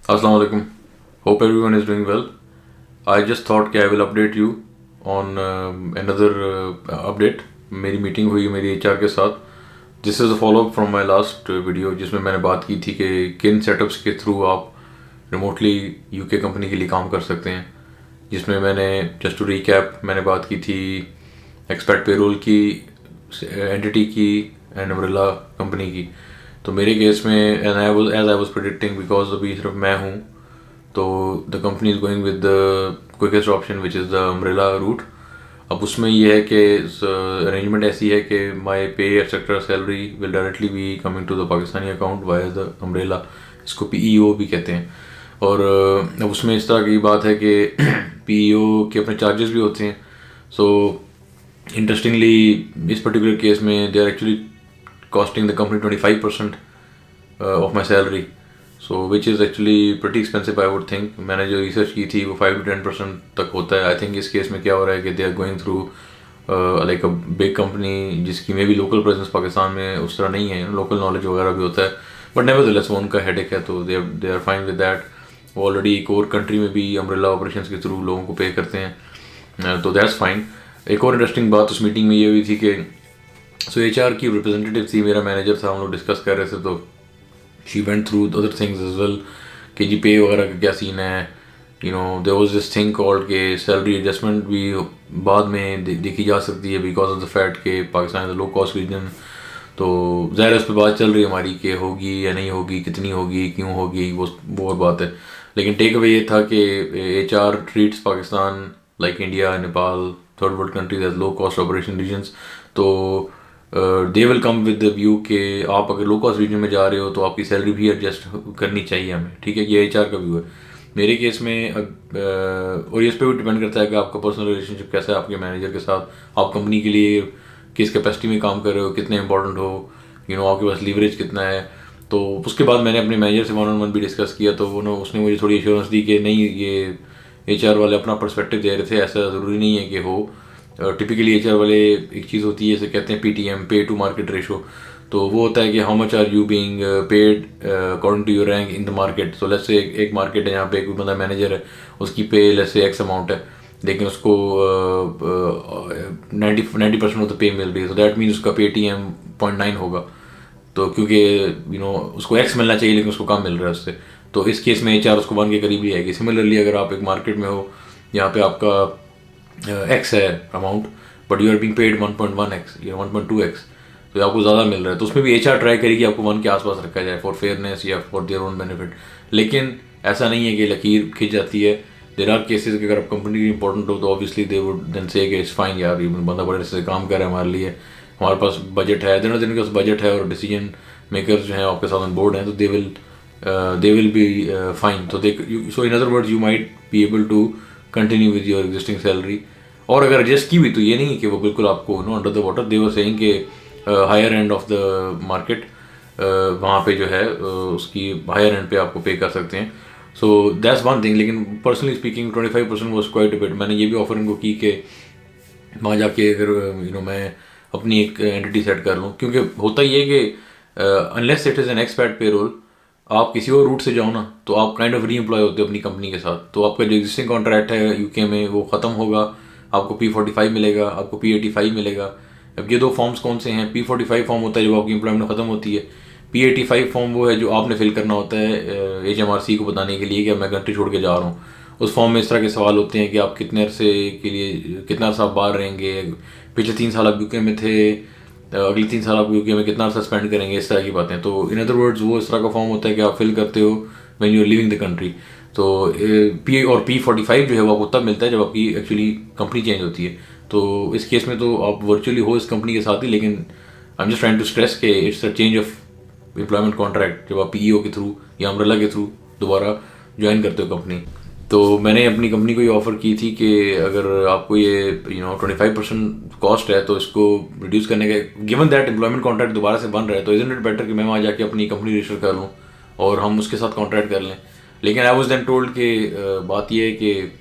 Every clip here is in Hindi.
Assalamu alaikum. Hope everyone is doing well. I just thought कि I will update you on another update. मेरी मीटिंग हुई मेरी एचआर के साथ. This is a follow up from my last video जिसमें मैंने बात की थी कि किन सेटअप्स के थ्रू आप रिमोटली यूके कंपनी के लिए काम कर सकते हैं. जिसमें मैंने जस्ट टू रिकैप मैंने बात की थी एक्सपेट पेरोल की, एंटिटी की एंड अम्ब्रेला कंपनी की. तो मेरे केस में as I was predicting because अभी सिर्फ मैं हूँ, तो the company is going with the quickest option which is the umbrella route. अब उसमें ये है कि अरेंजमेंट ऐसी है कि my pay etcetera salary will directly be coming to the Pakistani account via the umbrella. इसको पीईओ भी कहते हैं. और अब उसमें इस तरह की बात है कि पीईओ के अपने चार्जेस भी होते हैं. सो इंटरेस्टिंगली इस पर्टिकुलर केस में they are actually costing the company 25% of my salary, so which is actually pretty expensive I would think. मैंने जो रिसर्च की थी वो 5 to 10% तक होता है. आई थिंक इस केस में क्या हो रहा है कि they are going through like a big company जिसकी मे भी लोकल प्रेजेंस पाकिस्तान में उस तरह नहीं है, लोकल नॉलेज वगैरह भी होता है, बट नेवरदलेस वो उनका हेडेक है, तो they are fine with that. वो ऑलरेडी एक और कंट्री में भी अम्ब्रेला ऑपरेशंस के थ्रू लोगों को पे करते हैं, तो दैट्स फाइन. एक और इंटरेस्टिंग बात उस मीटिंग में ये हुई थी कि सो एचआर की रिप्रेजेंटेटिव थी, मेरा मैनेजर था, हम लोग डिस्कस कर रहे थे. तो she went through other things as well कि जी पे वगैरह का क्या सीन है. You know there was this thing called के सैलरी एडजस्टमेंट भी बाद में देखी जा सकती है बिकॉज ऑफ द फैक्ट कि Pakistan is a low cost region. तो ज़ाहिर है उस पर बात चल रही है हमारी कि होगी या नहीं होगी, कितनी होगी, क्यों होगी, वो और बात है. लेकिन टेक अवे ये था कि HR treats Pakistan like India, Nepal, third world countries as low cost operation regions. तो they will come with the view कि आप अगर लो कॉस्ट रीजन में जा रहे हो तो आपकी सैलरी भी एडजस्ट करनी चाहिए हमें. ठीक है, ये एचआर का व्यू है. मेरे केस में और इस पर भी डिपेंड करता है कि आपका पर्सनल रिलेशनशिप कैसा है आपके मैनेजर के साथ, आप कंपनी के लिए किस कैपेसिटी में काम कर रहे हो, कितने इंपॉर्टेंट हो, यू नो आपके पास लीवरेज कितना है. तो उसके बाद मैंने अपने मैनेजर से 1-on-1 भी डिस्कस किया, तो उसने मुझे थोड़ी एश्योरेंस दी कि नहीं, ये एचआर वाले अपना पर्सपेक्टिव दे रहे थे, ऐसा ज़रूरी नहीं है कि हो. टिपिकली एचआर वाले एक चीज़ होती है जैसे कहते हैं पीटीएम, पे टू मार्केट रेशो. तो वो होता है कि how much are you being paid according to your rank in the market. So let's say एक मार्केट है जहाँ पे एक बंदा मैनेजर है, उसकी पे लेट्स से एक्स अमाउंट है, लेकिन उसको 90% ऑफ द पे मिल रही है. तो दैट मीन्स उसका पेटीएम 0.9 होगा. तो क्योंकि यू नो उसको एक्स मिलना चाहिए लेकिन उसको कम मिल रहा है उससे, तो इस केस में एचआर उसको 1 के करीब ही आएगी. सिमिलरली अगर आप एक मार्केट में हो यहाँ पे आपका एक्स है amount, but you are being paid 1.1x या 1.2x, तो आपको ज़्यादा मिल रहा है, तो उसमें भी एचआर ट्राई करेगी आपको 1 के आसपास रखा जाए फॉर फेयरनेस या फॉर देयर ओन बेनिफिट. लेकिन ऐसा नहीं है कि लकीर खिंच जाती है. देर आर केसेस कि अगर आप कंपनी की इंपॉर्टेंट हो तो ऑब्वियसली दे वुड देन से कि इट्स फाइन यार, ये बंदा बड़े से काम कर रहा है हमारे लिए, हमारे पास बजट है, दिन के पास बजट है और डिसीजन मेकर्स जो हैं आपके साथ ऑन बोर्ड हैं, तो दे विल बी फाइन. तो so in other words you might be able to continue with your existing salary. और अगर एडजस्ट की भी तो ये नहीं है कि वो बिल्कुल आपको no under the water. They were saying कि higher end of the market वहाँ पे जो है उसकी हायर एंड पे आपको पे कर सकते हैं. So that's one thing. लेकिन personally speaking 25% was quite a bit. मैंने ये भी ऑफर इनको की कि वहाँ जाके अगर यू नो मैं अपनी एक एंटिटी सेट कर लूँ, क्योंकि होता ही है कि unless it is an expat payroll, आप किसी और रूट से जाओ ना तो आप काइंड ऑफ री एम्प्लॉय होते हो अपनी कंपनी के साथ. तो आपका जो एग्जिस्टिंग कॉन्ट्रैक्ट है यूके में वो ख़त्म होगा, आपको P45 मिलेगा, आपको P85 मिलेगा. अब ये दो फॉर्म्स कौन से हैं? P45 फॉर्म होता है जब आपकी एम्प्लॉयमेंट ख़त्म होती है. P85 फॉर्म वो है जो आपने फिल करना होता है HMRC को बताने के लिए कि मैं कंट्री छोड़ के जा रहा हूँ. उस फॉर्म में इस तरह के सवाल होते हैं कि आप कितने अरसे के लिए, कितना अर्सा आप बाहर रहेंगे, पिछले 3 साल आप यूके में थे, अगले 3 साल आप यूके में कितना अर्सा स्पेंड करेंगे, इस तरह की बातें. तो इन अदर वर्ड्स वो इस तरह का फॉर्म होता है कि आप फिल करते हो when you are living the country. तो P45 जो है वो आपको तब मिलता है जब आपकी एक्चुअली कंपनी चेंज होती है. तो इस केस में तो आप वर्चुअली हो इस कंपनी के साथ ही, लेकिन I am just trying to stress कि it's a change of employment contract जब आप पीईओ के थ्रू या अम्ब्रेला के थ्रू दोबारा ज्वाइन करते हो कंपनी. तो मैंने अपनी कंपनी को ये ऑफ़र की थी कि अगर आपको ये 25% कॉस्ट है तो इसको रिड्यूस करने का, गिवन दैट एम्प्लॉयमेंट कॉन्ट्रैक्ट दोबारा से बन रहा है, तो इज़न्ट इट बेटर कि मैं वहाँ जाके अपनी कंपनी रजिस्टर कर लूँ और हम उसके साथ कॉन्ट्रैक्ट कर लें. लेकिन आई वाज देन टोल्ड कि बात ये है कि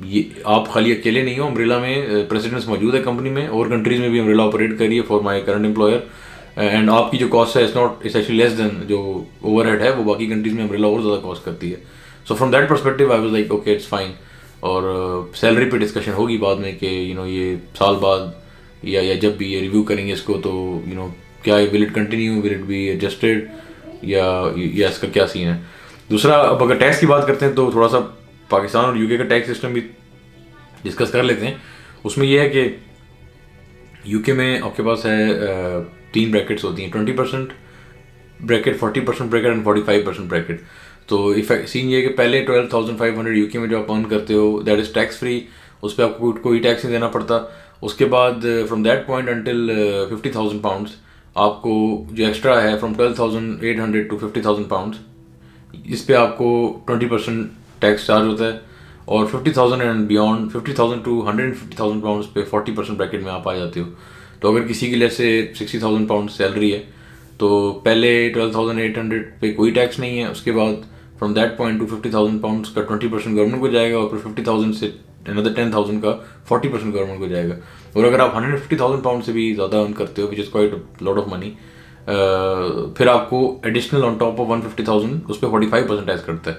ये आप खाली अकेले नहीं हो, अम्ब्रेला में प्रेसिडेंट्स मौजूद है कंपनी में, और कंट्रीज़ में भी अम्ब्रेला ऑपरेट कर रही है for my current employer. And आपकी जो कॉस्ट है इट्स एक्चुअली लेस देन जो ओवरहेड है, वो बाकी कंट्रीज में अम्ब्रेला और ज़्यादा कॉस्ट करती है. So from that perspective I was like okay it's fine. और सैलरी पे डिस्कशन होगी बाद में कि ये साल बाद या जब भी ये रिव्यू करेंगे इसको, तो क्या will it continue, will it be adjusted, या इसका क्या सीन है. दूसरा, अब अगर टैक्स की बात करते हैं तो थोड़ा सा पाकिस्तान और यूके का टैक्स सिस्टम भी डिस्कस कर लेते हैं. उसमें यह है कि यूके में आपके पास है 3 ब्रैकेट्स होती हैं, 20% ब्रैकेट, 40% ब्रैकेट एंड 45% ब्रैकेट. तो इफेक्ट सीन ये है कि पहले 12,500 यूके में जो आप अर्न करते हो दैट इज़ टैक्स फ्री, उस पर आपको कोई टैक्स नहीं देना पड़ता. उसके बाद from that point until 50,000 pounds आपको जो एक्स्ट्रा है फ्रॉम 12,800 टू 50,000 पाउंड्स, इस पे आपको 20% टैक्स चार्ज होता है. और 50,000 एंड बियॉन्ड, 50,000 टू 150,000 पाउंड्स पे 40% ब्रैकेट में आप आ जाते हो. तो अगर किसी की लेस से 60,000 पाउंड सैलरी है तो पहले 12,800 पे कोई टैक्स नहीं है. उसके बाद from that point two 50,000 pounds का 20% गवर्नमेंट को जाएगा, और फिर 50,000 से अनदर 10,000 का 40% गवर्नमेंट को जाएगा. और अगर आप 150,000 पाउंड से भी ज़्यादा अर्न करते हो, which is quite lot of money, फिर आपको एडिशनल ऑन टॉप ऑफ 150,000 उस पर 45% टैक्स करता है.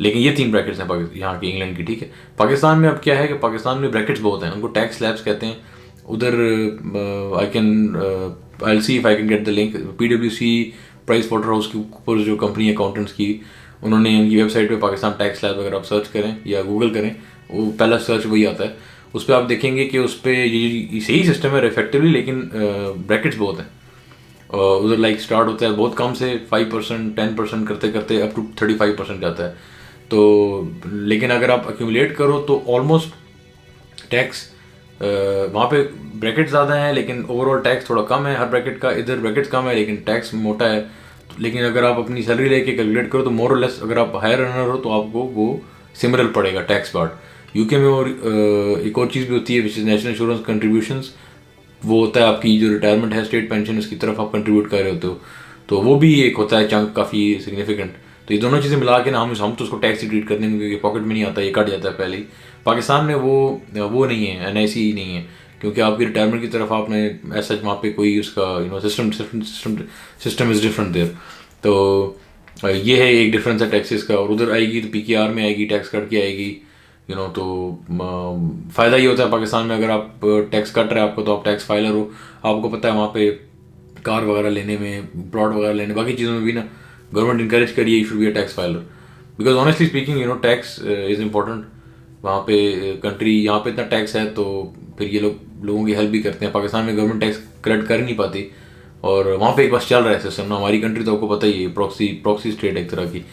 लेकिन ये 3 ब्रैकेट्स हैं यहाँ की, इंग्लैंड की, ठीक है. पाकिस्तान में अब क्या है कि पाकिस्तान में ब्रैकेट्स बहुत हैं, उनको टैक्स स्लैब्स कहते हैं. उधर I see if I can get the link, PwC Price Waterhouse के ऊपर जो कंपनी अकाउंटेंट्स की, उन्होंने उनकी वेबसाइट पे पाकिस्तान टैक्स स्लैब अगर आप सर्च करें या गूगल करें, वो पहला सर्च वही आता है. उस पर आप देखेंगे कि उस पर ये सही सिस्टम है इफेक्टिवली, लेकिन ब्रैकेट्स बहुत हैं. उधर लाइक स्टार्ट होता है बहुत कम से 5%, 10% करते करते अप टू 35% जाता है. तो लेकिन अगर आप एक्यूमुलेट करो तो ऑलमोस्ट टैक्स वहाँ पे ब्रैकेट ज़्यादा हैं लेकिन ओवरऑल टैक्स थोड़ा कम है हर ब्रैकेट का. इधर ब्रैकेट्स कम है लेकिन टैक्स मोटा है. लेकिन अगर आप अपनी सैलरी लेके कैलकुलेट करो तो मोर और लेस अगर आप हायर अर्नर हो तो आपको वो सिमिलर पड़ेगा टैक्स पार्ट. यूके में और एक और चीज़ भी होती है which is national insurance contributions. वो होता है आपकी जो रिटायरमेंट है, स्टेट पेंशन, उसकी तरफ आप कंट्रीब्यूट कर रहे होते हो, तो वो भी एक होता है चंक काफ़ी सिग्निफिकेंट. तो ये दोनों चीज़ें मिला के ना हम तो उसको टैक्स ही ट्रीट करते हैं क्योंकि पॉकेट में नहीं आता, ये कट जाता है पहले ही. पाकिस्तान में वो नहीं है, NIC नहीं है, क्योंकि आपकी रिटायरमेंट की तरफ आपने ऐसा वहाँ पे कोई उसका सिस्टम इज़ डिफरेंट देयर. तो ये है एक डिफरेंस है टैक्सेस का. और उधर आएगी तो PKR में आएगी, टैक्स कट के आएगी, तो फ़ायदा ये होता है पाकिस्तान में अगर आप टैक्स कट रहे हैं आपको, तो आप टैक्स फाइलर हो, आपको पता है वहाँ पे कार वगैरह लेने में, प्लॉट वगैरह लेने, बाकी चीज़ों में भी ना गवर्नमेंट इंकरेज करिए you should be a tax filer, because honestly speaking tax is important. वहाँ पे कंट्री, यहाँ पे इतना टैक्स है तो फिर ये लोगों की हेल्प भी करते हैं. पाकिस्तान में गवर्नमेंट टैक्स कलेक्ट कर नहीं पाती और वहाँ पे एक बस चल रहा है सिस्टम ना. हमारी कंट्री तो आपको पता ही है प्रॉक्सी स्टेट एक तरह की,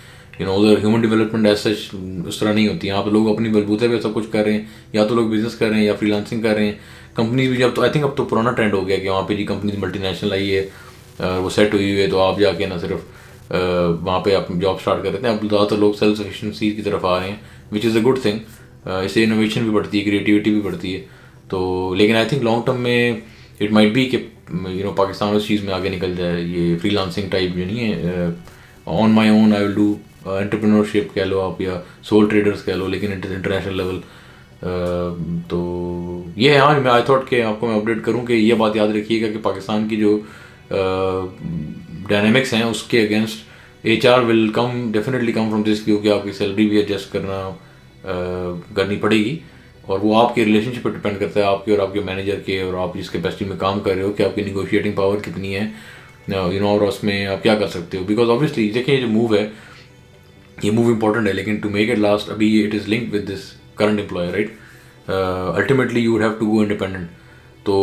उधर ह्यूमन डेवलपमेंट एज सच उस तरह नहीं होती. यहाँ पे लोग अपनी बलबूते पे सब कुछ कर रहे हैं, या तो लोग बिजनेस कर रहे हैं या फ्रीलांसिंग कर रहे हैं. कंपनीज भी, जब तो आई थिंक अब तो पुराना ट्रेंड हो गया कि वहाँ पे जी कंपनीज मल्टीनेशनल आई है, वो सेट हुई हुई है, तो आप जाके ना सिर्फ वहाँ पे आप जॉब स्टार्ट कर देते हैं. अब ज़्यादातर लोग सेल्फ सफिशिएंसी की तरफ आ रहे हैं which is a good thing. इससे इनोवेशन भी बढ़ती है, क्रिएटिविटी भी बढ़ती है. तो लेकिन आई थिंक लॉन्ग टर्म में इट माइट बी कि पाकिस्तान उस चीज़ में आगे निकल जाए. ये फ्रीलांसिंग टाइप जो नहीं है, on my own I will do entrepreneurship कह लो आप, या सोल ट्रेडर्स कह लो, लेकिन इंटरनेशनल लेवल. तो ये है. हाँ, मैं आई थॉट कि आपको मैं अपडेट करूँ कि ये बात याद रखिएगा कि पाकिस्तान की जो डायनेमिक्स हैं उसके against HR will come, definitely come from this view कि आपकी सैलरी भी एडजस्ट करनी पड़ेगी. और वो आपके रिलेशनशिप पर डिपेंड करता है, आपके और आपके मैनेजर के, और आप जिस कैपेसिटी में काम कर रहे हो कि आपकी निगोशिएटिंग पावर कितनी है, और उसमें आप क्या कर सकते हो. बिकॉज ऑब्वियसली देखिए, ये जो मूव है ये मूव इंपॉर्टेंट है, लेकिन टू मेक इट लास्ट अभी it is linked with this current employer, right. Ultimately you would have to go independent. तो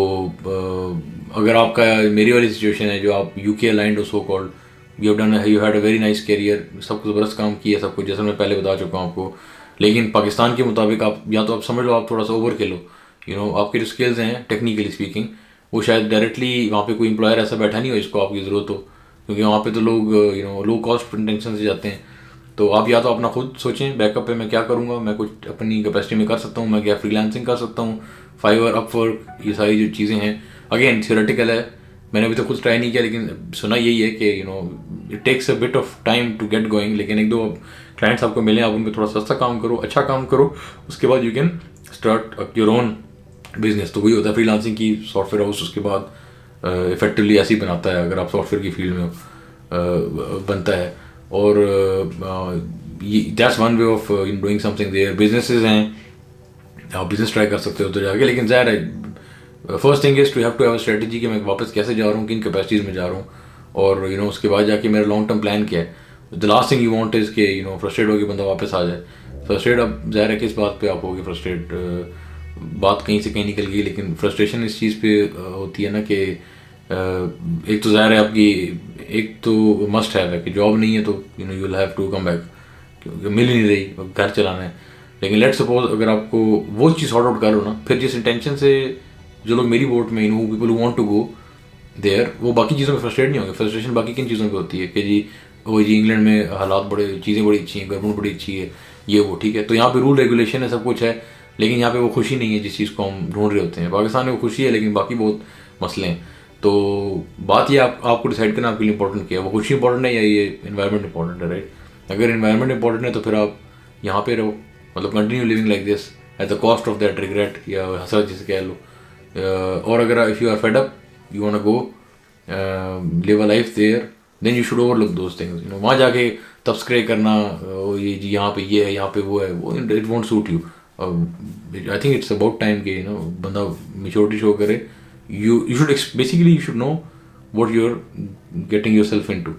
अगर आपका मेरी वाली सिचुएशन है जो आप UK अलाइंड हो, so called, you had a very nice career, सब कुछ ज़बरदस्त काम किया, सब कुछ जैसा मैं पहले बता चुका हूँ आपको. लेकिन पाकिस्तान के मुताबिक आप या तो आप समझ लो आप थोड़ा सा ओवर खेलो, आपके जो स्किल्स हैं टेक्निकली स्पीकिंग, वो शायद डायरेक्टली वहाँ पे कोई एम्प्लॉयर ऐसा बैठा नहीं हो जिसको आपकी ज़रूरत हो, क्योंकि वहाँ पे तो लोग लो कॉस्ट इंटेंशन से जाते हैं. तो आप या तो अपना खुद सोचें बैकअप पे मैं क्या करूँगा, मैं कुछ अपनी कैपेसिटी में कर सकता हूँ, मैं क्या फ्रीलांसिंग कर सकता हूँ, फाइवर, अपवर्क, ये सारी जो चीज़ें हैं. अगेन थियोरेटिकल है, मैंने अभी तो खुद ट्राई नहीं किया, लेकिन सुना यही है कि it takes a bit of time to get going. लेकिन एक दो क्लाइंट्स आपको मिले, आप उन पर थोड़ा सस्ता काम करो, अच्छा काम करो, उसके बाद you can start your own business. तो वही होता है फ्रीलांसिंग की, सॉफ्टवेयर हाउस, उसके बाद इफेक्टिवली ऐसे ही बनाता है अगर आप सॉफ्टवेयर की फील्ड में हो, बनता है। और that's one way of in doing something there. Businesses हैं, आप बिजनेस ट्राई कर सकते हो उधर जाके, लेकिन ज़ाहिर है first thing is to have to strategy कि मैं वापस कैसे जा रहा हूँ, किन कैपेसिटीज़ में जा रहा हूँ, और उसके बाद जाके मेरा लॉन्ग टर्म प्लान क्या है। The last thing you want is कि फ्रस्ट्रेट होकर बंदा वापस आ जाए। फ्रस्ट्रेट, अब ज़ाहिर है किस बात पे आप होगे फ्रस्ट्रेट, बात कहीं से कहीं निकल गई, लेकिन फ्रस्ट्रेशन इस चीज़ पे होती है ना कि एक तो ज़ाहिर है आपकी एक तो मस्ट है कि जॉब नहीं है तो you will have to come back, क्योंकि मिल ही नहीं रही, घर चलाना है। लेकिन लेट्स सपोज अगर आपको वो चीज़ सॉर्ट आउट करो ना, फिर जिस इंटेंशन से जो लोग मेरी बोट में people who want to go there, वो बाकी चीज़ों में फ्रस्ट्रेट नहीं होंगे। फ्रस्ट्रेशन बाकी किन चीज़ों पे होती है कि जी वो जी इंग्लैंड में हालात चीज़ें बड़ी अच्छी हैं, गवर्नमेंट बड़ी अच्छी है, ये वो ठीक है, तो यहाँ पे रूल रेगुलेशन है, सब कुछ है, लेकिन यहाँ पे वो खुशी नहीं है जिस चीज़ को हम ढूंढ रहे होते हैं। पाकिस्तान में वो खुशी है, लेकिन बाकी बहुत मसले हैं। तो बात ये आपको डिसाइड करना आपके लिए इंपॉर्टेंट क्या है, वो खुशी इंपॉर्टेंट है या ये इन्वायरमेंट इंपॉर्टेंट है, राइट। अगर इन्वायरमेंट इंपॉर्टेंट है तो फिर आप यहाँ पे रहो, मतलब continue living like this at the cost of that regret या हसरत जिसे कह लो। और अगर if you are fed up, you want to go live a life there, then you should overlook those things. वहाँ जाके तबसरे करना, ये जी यहाँ पे ये है, यहाँ पे वो है, वो it won't suit you. I think it's about time कि बंदा मेच्योरिटी शो करे। you should basically you should know what you're getting yourself into.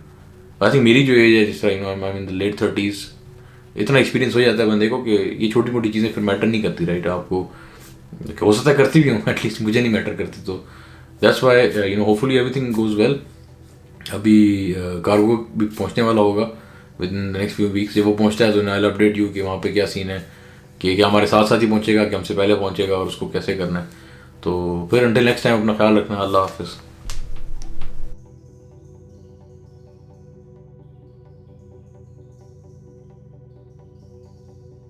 I think मेरी जो एज है, जिस तरह I am in the late 30s, इतना एक्सपीरियंस हो जाता है बंदे को कि ये छोटी मोटी चीज़ें फिर मैटर नहीं करती, राइट। आपको हो सकता है करती भी हूँ, एटलीस्ट मुझे नहीं मैटर करती, तो that's why hopefully everything goes well. अभी कार्गो भी पहुँचने वाला होगा with in the next few weeks. जब वो पहुँचता है तो आई विल अपडेट यू कि वहाँ पे क्या सीन है, कि क्या हमारे साथ साथ ही पहुँचेगा कि हमसे पहले पहुँचेगा और उसको कैसे करना है। तो फिर अंटिल नेक्स्ट टाइम अपना ख्याल रखना। अल्लाह हाफिज़।